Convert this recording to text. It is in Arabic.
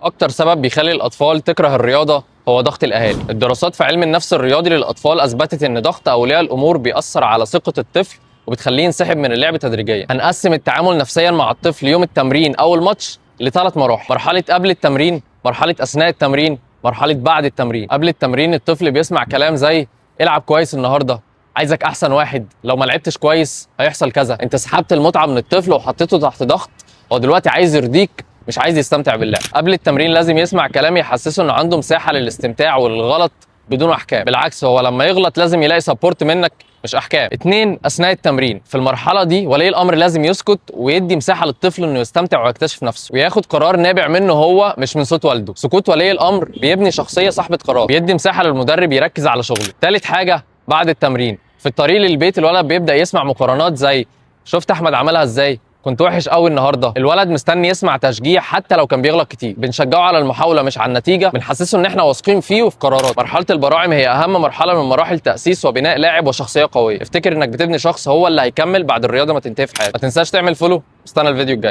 اكتر سبب بيخلي الاطفال تكره الرياضه هو ضغط الاهالي. الدراسات في علم النفس الرياضي للاطفال اثبتت ان ضغط اولياء الامور بيأثر على ثقه الطفل وبتخليه ينسحب من اللعب تدريجيا. هنقسم التعامل نفسيا مع الطفل يوم التمرين او الماتش لثلاث مراحل: مرحله قبل التمرين، مرحله اثناء التمرين، مرحله بعد التمرين. قبل التمرين الطفل بيسمع كلام زي العب كويس النهارده، عايزك احسن واحد، لو ما لعبتش كويس هيحصل كذا. انت سحبت المتعه من الطفل وحطيته تحت ضغط، هو دلوقتي عايز يرضيك مش عايز يستمتع باللعب. قبل التمرين لازم يسمع كلام يحسسه انه عنده مساحه للاستمتاع والغلط بدون احكام. بالعكس، هو لما يغلط لازم يلاقي سبورت منك مش احكام. 2. اثناء التمرين، في المرحله دي ولي الامر لازم يسكت ويدي مساحه للطفل انه يستمتع ويكتشف نفسه وياخد قرار نابع منه هو مش من صوت والده. سكوت ولي الامر بيبني شخصيه صاحبه قرار، بيدي مساحه للمدرب يركز على شغله. 3 حاجه، بعد التمرين في الطريق للبيت الولد بيبدا يسمع مقارنات زي شفت احمد عملها ازاي، كنت وحش قوي النهارده. الولد مستني يسمع تشجيع حتى لو كان بيغلط كتير. بنشجعه على المحاوله مش على النتيجه، بنحسسه ان احنا واثقين فيه وفي قراراته. مرحله البراعم هي اهم مرحله من مراحل تاسيس وبناء لاعب وشخصيه قويه. افتكر انك بتبني شخص هو اللي هيكمل بعد الرياضه ما تنتهي في حياتك. ما تنساش تعمل فولو. استنى الفيديو الجاي.